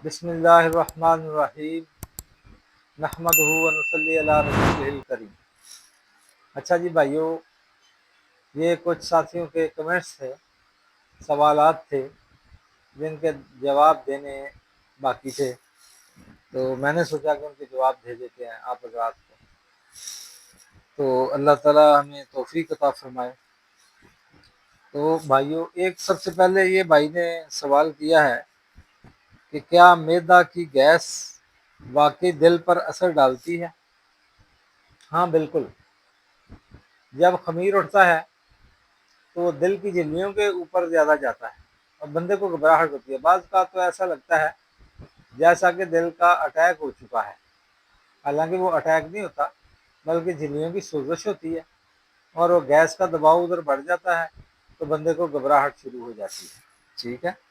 بسم اللہ الرحمن الرحیم نحمدہ و نصلی علی رسولہ الکریم۔ اچھا جی بھائیو، یہ کچھ ساتھیوں کے کمنٹس تھے، سوالات تھے جن کے جواب دینے باقی تھے، تو میں نے سوچا کہ ان کے جواب دے دیتے ہیں آپ حضرات کو، تو اللہ تعالیٰ ہمیں توفیق عطا فرمائے۔ تو بھائیو، ایک سب سے پہلے یہ بھائی نے سوال کیا ہے کہ کیا معدہ کی گیس واقعی دل پر اثر ڈالتی ہے؟ ہاں بالکل، جب خمیر اٹھتا ہے تو دل کی جھلیوں کے اوپر زیادہ جاتا ہے اور بندے کو گھبراہٹ ہوتی ہے۔ بعض کا تو ایسا لگتا ہے جیسا کہ دل کا اٹیک ہو چکا ہے، حالانکہ وہ اٹیک نہیں ہوتا بلکہ جھلیوں کی سوزش ہوتی ہے، اور وہ گیس کا دباؤ ادھر بڑھ جاتا ہے تو بندے کو گھبراہٹ شروع ہو جاتی ہے۔ ٹھیک ہے،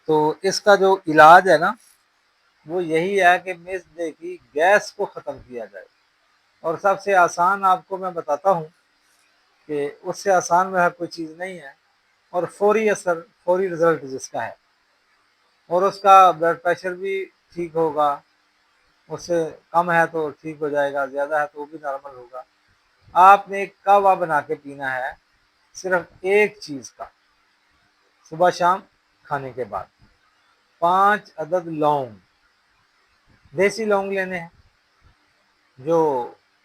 تو اس کا جو علاج ہے نا، وہ یہی ہے کہ معدے کی گیس کو ختم کیا جائے، اور سب سے آسان آپ کو میں بتاتا ہوں کہ اس سے آسان میں کوئی چیز نہیں ہے، اور فوری اثر، فوری رزلٹ جس کا ہے، اور اس کا بلڈ پریشر بھی ٹھیک ہوگا، اس سے کم ہے تو ٹھیک ہو جائے گا، زیادہ ہے تو وہ بھی نارمل ہوگا۔ آپ نے ایک قہوہ بنا کے پینا ہے، صرف ایک چیز کا، صبح شام کھانے کے بعد 5 عدد لونگ، دیسی لونگ لینے ہیں جو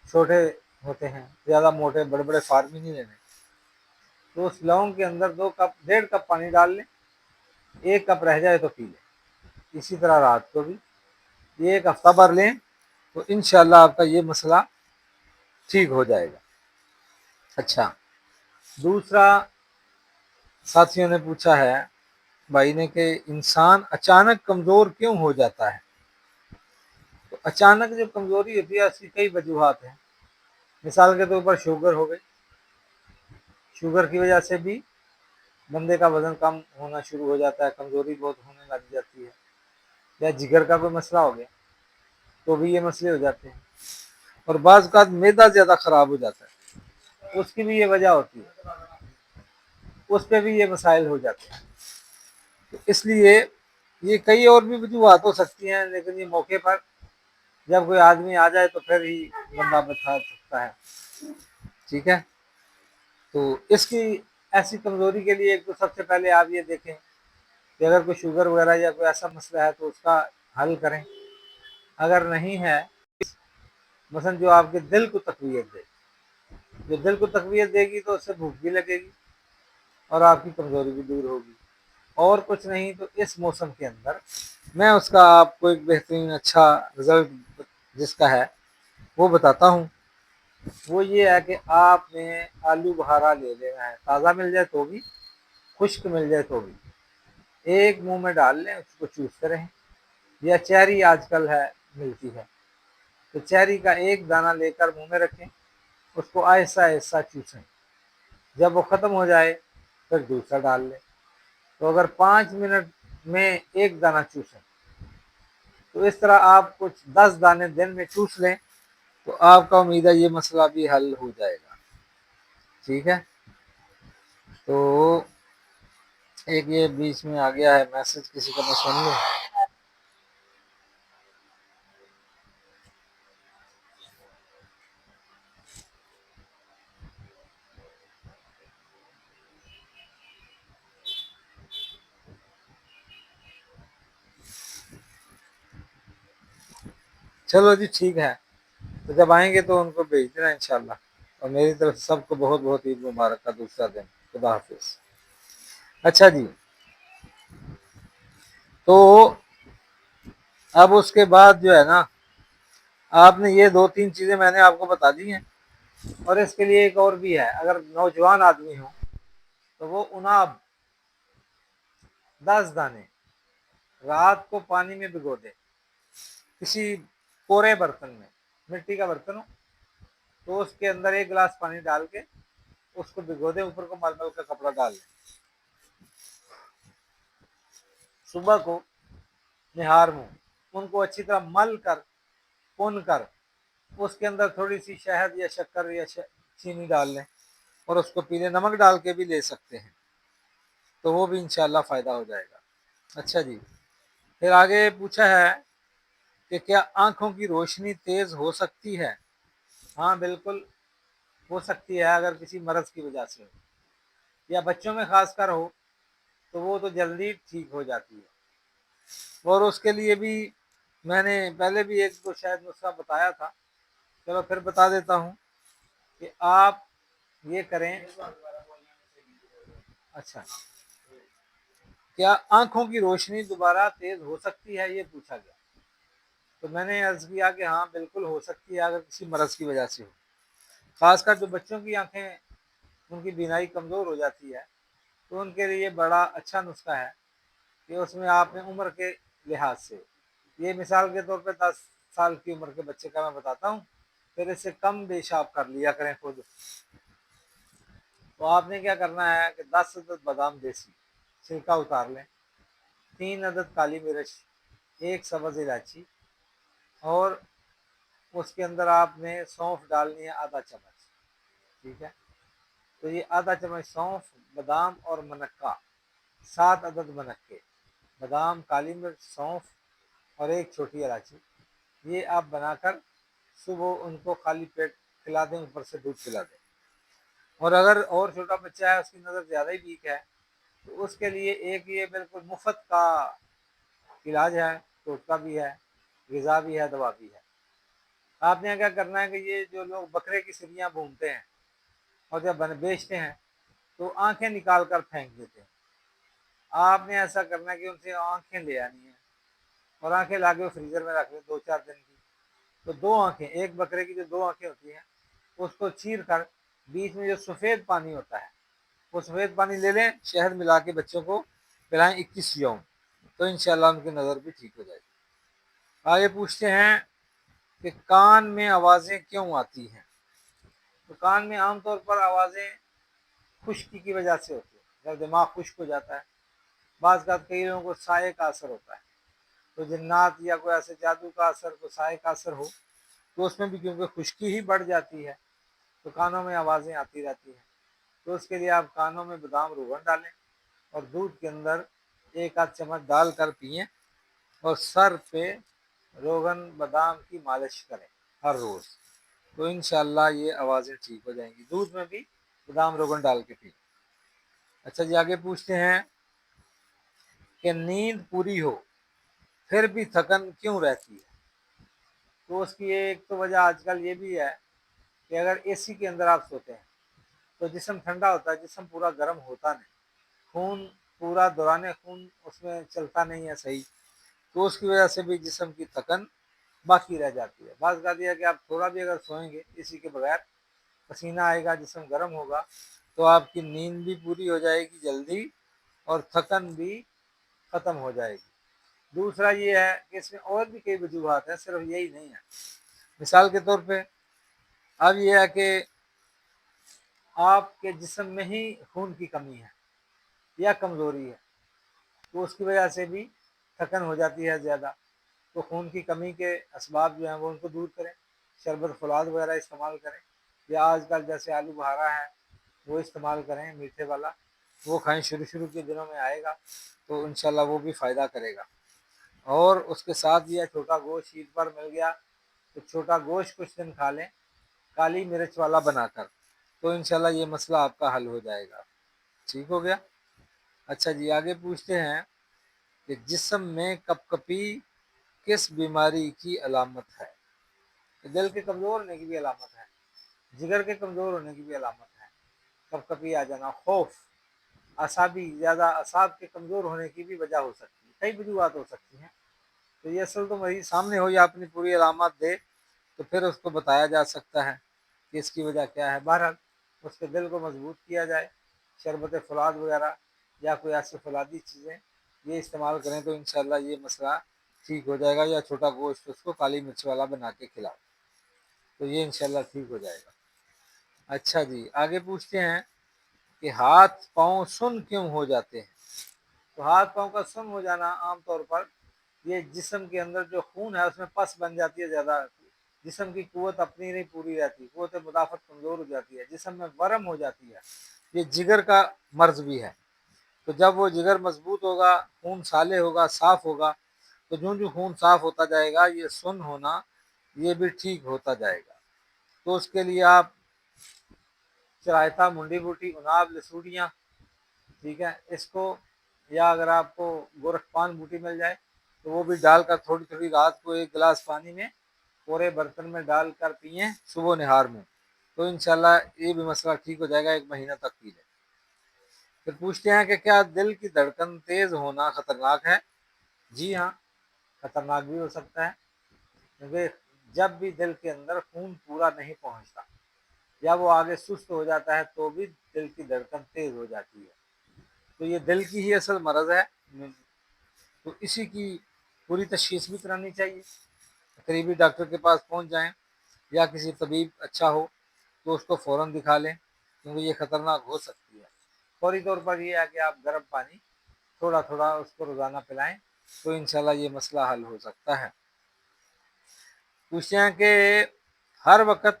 چھوٹے ہوتے ہیں، زیادہ موٹے بڑے بڑے فارمی نہیں لینے۔ تو اس لونگ کے اندر 1.5 کپ پانی ڈال لیں، 1 کپ رہ جائے تو پی لیں، اسی طرح رات کو بھی یہ 1 ہفتہ بھر لیں تو انشاءاللہ آپ کا یہ مسئلہ ٹھیک ہو جائے گا۔ اچھا، دوسرا ساتھیوں نے پوچھا ہے بھائی نے کہ انسان اچانک کمزور کیوں ہو جاتا ہے؟ تو اچانک جو کمزوری ہوتی ہے اس کی کئی وجوہات ہیں۔ مثال کے طور پر شوگر ہو گئی، شوگر کی وجہ سے بھی بندے کا وزن کم ہونا شروع ہو جاتا ہے، کمزوری بہت ہونے لگ جاتی ہے، یا جگر کا کوئی مسئلہ ہو گیا تو بھی یہ مسئلے ہو جاتے ہیں، اور بعض اوقات معدہ زیادہ خراب ہو جاتا ہے، اس کی بھی یہ وجہ ہوتی ہے، اس پہ بھی یہ مسائل ہو جاتے ہیں۔ تو اس لیے یہ کئی اور بھی وجوہات ہو سکتی ہیں، لیکن یہ موقع پر جب کوئی آدمی آ جائے تو پھر ہی بندہ بتا سکتا ہے۔ ٹھیک ہے، تو اس کی ایسی کمزوری کے لیے ایک تو سب سے پہلے آپ یہ دیکھیں کہ اگر کوئی شوگر وغیرہ یا کوئی ایسا مسئلہ ہے تو اس کا حل کریں۔ اگر نہیں ہے، مثلا جو آپ کے دل کو تقویت دے، جو دل کو تقویت دے گی تو اس سے بھوک بھی لگے گی اور آپ کی کمزوری بھی دور ہوگی۔ اور کچھ نہیں تو اس موسم کے اندر میں اس کا آپ کو ایک بہترین اچھا رزلٹ جس کا ہے وہ بتاتا ہوں۔ وہ یہ ہے کہ آپ نے آلو بخارا لے لینا ہے، تازہ مل جائے تو بھی، خشک مل جائے تو بھی، ایک منہ میں ڈال لیں، اس کو چوستے رہیں، یا چیری آج کل ہے ملتی ہے تو چیری کا ایک دانہ لے کر منہ میں رکھیں، اس کو آہستہ آہستہ چوسیں، جب وہ ختم ہو جائے پھر دوسرا ڈال لیں۔ تو اگر 5 منٹ میں ایک دانہ چوسیں تو اس طرح آپ کچھ 10 دانے دن میں چوس لیں تو آپ کا امید ہے یہ مسئلہ بھی حل ہو جائے گا۔ ٹھیک ہے، تو ایک یہ بیچ میں آ گیا ہے میسج، کسی کا میں سن لوں۔ چلو جی ٹھیک ہے، تو جب آئیں گے تو ان کو بھیج دینا انشاءاللہ، اور میری طرف سے سب کو بہت بہت عید مبارک کا دوسرا دن۔ خدا حافظ۔ اچھا جی، تو اب اس کے بعد جو ہے نا، آپ نے یہ 2-3 چیزیں میں نے آپ کو بتا دی ہیں، اور اس کے لیے ایک اور بھی ہے۔ اگر نوجوان آدمی ہو تو وہ اناب 10 دانے رات کو پانی میں بھگو دے، کسی کورے برتن میں، مٹی کا برتن ہو تو اس کے اندر 1 گلاس پانی ڈال کے اس کو بھگو دیں، اوپر کو مل مل کا کپڑا ڈال دیں، صبح کو نہار منہ ان کو اچھی طرح مل کر پن کر اس کے اندر تھوڑی سی شہد یا شکر یا چینی ڈال لیں اور اس کو پی لیں، نمک ڈال کے بھی لے سکتے ہیں، تو وہ بھی انشاءاللہ فائدہ ہو جائے گا۔ اچھا جی، پھر آگے پوچھا ہے کہ کیا آنکھوں کی روشنی تیز ہو سکتی ہے؟ ہاں بالکل ہو سکتی ہے، اگر کسی مرض کی وجہ سے ہو یا بچوں میں خاص کر ہو تو وہ تو جلدی ٹھیک ہو جاتی ہے۔ اور اس کے لیے بھی میں نے پہلے بھی ایک تو شاید نسخہ بتایا تھا، چلو پھر بتا دیتا ہوں کہ آپ یہ کریں۔ اچھا، کیا آنکھوں کی روشنی دوبارہ تیز ہو سکتی ہے، یہ پوچھا گیا۔ تو میں نے عرض کیا کہ ہاں بالکل ہو سکتی ہے، اگر کسی مرض کی وجہ سے ہو، خاص کر جو بچوں کی آنکھیں ان کی بینائی کمزور ہو جاتی ہے تو ان کے لیے بڑا اچھا نسخہ ہے کہ اس میں آپ نے عمر کے لحاظ سے، یہ مثال کے طور پہ 10 سال کی عمر کے بچے کا میں بتاتا ہوں، پھر اس سے کم پیشاب کر لیا کریں خود۔ تو آپ نے کیا کرنا ہے کہ 10 عدد بادام دیسی چھلکا اتار لیں، 3 عدد کالی مرچ، 1 سبز الائچی، اور اس کے اندر آپ نے سونف ڈالنی ہے آدھا چمچ، ٹھیک ہے؟ تو یہ آدھا چمچ سونف، بادام اور منقہ، 7 عدد منقے، بادام، کالی مرچ، سونف اور 1 چھوٹی الائچی، یہ آپ بنا کر صبح ان کو خالی پیٹ کھلا دیں، اوپر سے دودھ پلا دیں۔ اور اگر اور چھوٹا بچہ ہے، اس کی نظر زیادہ ہی ویک ہے، تو اس کے لیے ایک یہ بالکل مفت کا علاج ہے، ٹوٹکا بھی ہے، غذا بھی ہے، دوا بھی ہے۔ آپ نے کیا کرنا ہے کہ یہ جو لوگ بکرے کی سریاں بھونتے ہیں اور جب بیچتے ہیں تو آنکھیں نکال کر پھینک دیتے ہیں، آپ نے ایسا کرنا ہے کہ ان سے آنکھیں لے آنی ہیں اور آنکھیں لا کے فریزر میں رکھ لیں 2-4 دن کی۔ تو 2 آنکھیں، ایک بکرے کی جو 2 آنکھیں ہوتی ہیں اس کو چیر کر بیچ میں جو سفید پانی ہوتا ہے وہ سفید پانی لے لیں، شہد ملا کے بچوں کو پلائیں 21 یوم، تو انشاءاللہ ان کی نظر بھی ٹھیک ہو جائے گی۔ آگے پوچھتے ہیں کہ کان میں آوازیں کیوں آتی ہیں؟ تو کان میں عام طور پر آوازیں خشکی کی وجہ سے ہوتی ہیں، جب دماغ خشک ہو جاتا ہے، بعض کا کئی لوگوں کو سائے کا اثر ہوتا ہے، تو جنات یا کوئی ایسے جادو کا اثر، کوئی سائے کا اثر ہو تو اس میں بھی کیونکہ خشکی ہی بڑھ جاتی ہے تو کانوں میں آوازیں آتی رہتی ہیں۔ تو اس کے لیے آپ کانوں میں بادام روغن ڈالیں اور دودھ کے اندر 1 آدھ چمچ ڈال کر پئیں اور سر پہ روغن بادام کی مالش کریں ہر روز، تو انشاءاللہ یہ آوازیں ٹھیک ہو جائیں گی، دودھ میں بھی بادام روغن ڈال کے پئیں۔ اچھا جی، آگے پوچھتے ہیں کہ نیند پوری ہو پھر بھی تھکن کیوں رہتی ہے؟ تو اس کی ایک تو وجہ آج کل یہ بھی ہے کہ اگر اے سی کے اندر آپ سوتے ہیں تو جسم ٹھنڈا ہوتا ہے، جسم پورا گرم ہوتا نہیں، خون پورا دوران خون اس میں چلتا نہیں ہے صحیح، تو اس کی وجہ سے بھی جسم کی تھکن باقی رہ جاتی ہے۔ بعض کا یہ ہے کہ آپ تھوڑا بھی اگر سوئیں گے اسی کے بغیر، پسینہ آئے گا، جسم گرم ہوگا، تو آپ کی نیند بھی پوری ہو جائے گی جلدی اور تھکن بھی ختم ہو جائے گی۔ دوسرا یہ ہے کہ اس میں اور بھی کئی وجوہات ہیں، صرف یہی نہیں ہے۔ مثال کے طور پہ اب یہ ہے کہ آپ کے جسم میں ہی خون کی کمی ہے یا کمزوری ہے، تو اس کی وجہ سے بھی تھکن ہو جاتی ہے زیادہ، تو خون کی کمی کے اسباب جو ہیں وہ ان کو دور کریں، شربت فولاد وغیرہ استعمال کریں، یا آج کل جیسے آلو بہارا ہے وہ استعمال کریں میٹھے والا، وہ کھائیں، شروع کے دنوں میں آئے گا تو انشاءاللہ وہ بھی فائدہ کرے گا۔ اور اس کے ساتھ یہ چھوٹا گوشت عید پر مل گیا تو چھوٹا گوشت کچھ دن کھا لیں کالی مرچ والا بنا کر، تو انشاءاللہ یہ مسئلہ آپ کا حل ہو جائے گا، ٹھیک ہو گیا۔ اچھا جی، آگے پوچھتے ہیں کہ جسم میں کپ کپی کس بیماری کی علامت ہے؟ دل کے کمزور ہونے کی بھی علامت ہے، جگر کے کمزور ہونے کی بھی علامت ہے، کپ کپی آ جانا، خوف، اعصابی زیادہ اعصاب کے کمزور ہونے کی بھی وجہ ہو سکتی ہے، کئی وجوہات ہو سکتی ہیں۔ تو یہ اصل تو مریض سامنے ہو یا اپنی پوری علامات دے تو پھر اس کو بتایا جا سکتا ہے کہ اس کی وجہ کیا ہے۔ بہرحال اس کے دل کو مضبوط کیا جائے، شربت فولاد وغیرہ یا کوئی ایسی فولادی چیزیں یہ استعمال کریں تو انشاءاللہ یہ مسئلہ ٹھیک ہو جائے گا، یا چھوٹا گوشت اس کو کالی مرچ والا بنا کے کھلاؤ تو یہ انشاءاللہ ٹھیک ہو جائے گا۔ اچھا جی، آگے پوچھتے ہیں کہ ہاتھ پاؤں سن کیوں ہو جاتے ہیں؟ تو ہاتھ پاؤں کا سن ہو جانا عام طور پر یہ جسم کے اندر جو خون ہے اس میں پس بن جاتی ہے زیادہ، جسم کی قوت اپنی نہیں پوری رہتی، قوت مدافعت کمزور ہو جاتی ہے، جسم میں ورم ہو جاتی ہے، یہ جگر کا مرض بھی ہے۔ تو جب وہ جگر مضبوط ہوگا، خون سالے ہوگا، صاف ہوگا، تو جو خون صاف ہوتا جائے گا یہ سن ہونا یہ بھی ٹھیک ہوتا جائے گا۔ تو اس کے لیے آپ چرائتا منڈی بوٹی اناب لسوڑیاں، ٹھیک ہے، اس کو، یا اگر آپ کو گورکھ پان بوٹی مل جائے تو وہ بھی ڈال کر تھوڑی تھوڑی رات کو 1 گلاس پانی میں پورے برتن میں ڈال کر پئیں صبح و نہار میں، تو انشاءاللہ یہ بھی مسئلہ ٹھیک ہو جائے گا، 1 مہینہ تک پی لیں۔ پھر پوچھتے ہیں کہ کیا دل کی دھڑکن تیز ہونا خطرناک ہے؟ جی ہاں، خطرناک بھی ہو سکتا ہے، کیونکہ جب بھی دل کے اندر خون پورا نہیں پہنچتا یا وہ آگے سست ہو جاتا ہے تو بھی دل کی دھڑکن تیز ہو جاتی ہے، تو یہ دل کی ہی اصل مرض ہے، تو اسی کی پوری تشخیص بھی کرانی چاہیے۔ قریبی ڈاکٹر کے پاس پہنچ جائیں یا کسی طبیب اچھا ہو تو اس کو فوراً دکھا لیں، کیونکہ یہ خطرناک ہو سکتی ہے۔ فوری طور پر یہ ہے کہ آپ گرم پانی تھوڑا تھوڑا اس کو روزانہ پلائیں تو انشاءاللہ یہ مسئلہ حل ہو سکتا ہے۔ پوچھتے ہیں کہ ہر وقت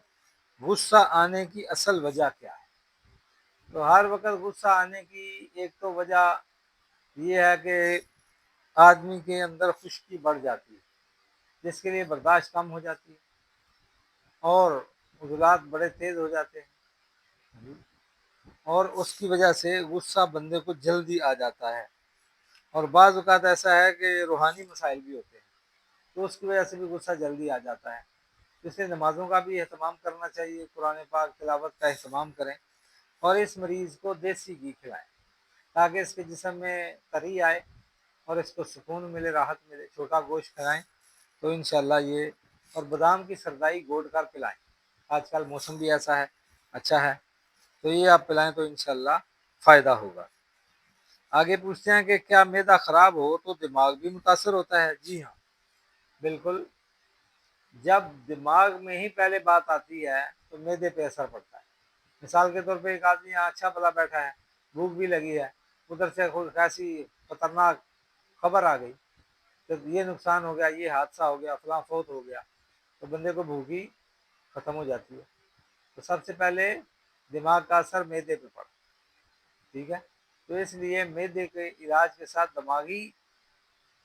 غصہ آنے کی اصل وجہ کیا ہے؟ تو ہر وقت غصہ آنے کی ایک تو وجہ یہ ہے کہ آدمی کے اندر خشکی بڑھ جاتی ہے، جس کے لیے برداشت کم ہو جاتی ہے اور عضلات بڑے تیز ہو جاتے ہیں، اور اس کی وجہ سے غصہ بندے کو جلدی آ جاتا ہے، اور بعض اوقات ایسا ہے کہ روحانی مسائل بھی ہوتے ہیں تو اس کی وجہ سے بھی غصہ جلدی آ جاتا ہے۔ اس لیے نمازوں کا بھی اہتمام کرنا چاہیے، قرآن پاک تلاوت کا اہتمام کریں، اور اس مریض کو دیسی گھی کھلائیں تاکہ اس کے جسم میں طری آئے اور اس کو سکون ملے، راحت ملے۔ چھوٹا گوشت کھلائیں تو انشاءاللہ یہ، اور بادام کی سردائی گھوٹ کر پلائیں، آج کل موسم بھی ایسا ہے، اچھا ہے، تو یہ آپ پلائیں تو انشاءاللہ فائدہ ہوگا۔ آگے پوچھتے ہیں کہ کیا معدہ خراب ہو تو دماغ بھی متاثر ہوتا ہے؟ جی ہاں، بالکل، جب دماغ میں ہی پہلے بات آتی ہے تو معدے پہ اثر پڑتا ہے۔ مثال کے طور پہ ایک آدمی یہاں اچھا بھلا بیٹھا ہے، بھوک بھی لگی ہے، ادھر سے کوئی ایسی خطرناک خبر آ گئی کہ یہ نقصان ہو گیا، یہ حادثہ ہو گیا، فلاں فوت ہو گیا، تو بندے کو بھوک ہی ختم ہو جاتی ہے۔ تو سب سے پہلے دماغ کا اثر معدے پہ پڑا، ٹھیک ہے، تو اس لیے معدے کے علاج کے ساتھ دماغی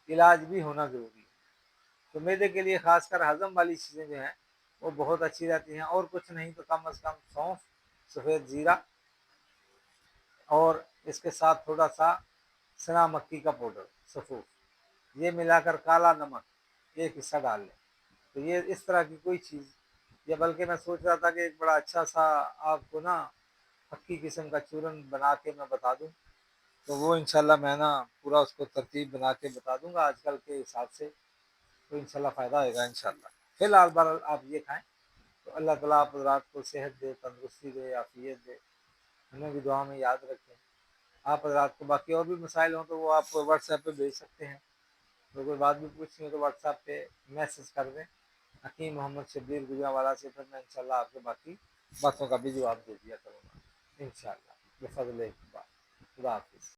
علاج بھی ہونا ضروری ہے۔ تو معدے کے لیے خاص کر ہضم والی چیزیں جو ہیں وہ بہت اچھی رہتی ہیں، اور کچھ نہیں تو کم از کم سونف، سفید زیرہ، اور اس کے ساتھ تھوڑا سا سنا مکی کا پاؤڈر سفوف، یہ ملا کر کالا نمک 1 حصہ ڈال لیں، تو یہ اس طرح کی کوئی چیز، یا بلکہ میں سوچ رہا تھا کہ ایک بڑا اچھا سا آپ کو نا پکی قسم کا چورن بنا کے میں بتا دوں، تو وہ انشاءاللہ میں نا پورا اس کو ترتیب بنا کے بتا دوں گا آج کل کے حساب سے، تو انشاءاللہ فائدہ ہوگا انشاءاللہ۔ فی الحال بہرحال آپ یہ کھائیں تو اللہ تعالیٰ آپ حضرات کو صحت دے، تندرستی دے، عافیت دے، ہمیں بھی دعا میں یاد رکھیں۔ آپ حضرات کو باقی اور بھی مسائل ہوں تو وہ آپ کو واٹس ایپ پہ بھیج سکتے ہیں، تو کوئی بات بھی پوچھنی ہو تو واٹس ایپ پہ میسج کر دیں حکیم محمد شبیر گجرانوالہ سے، پھر میں انشاءاللہ آپ کے باقی باتوں کا بھی جواب دے دیا کروں گا انشاءاللہ، بفضل اقبال۔ خدا حافظ۔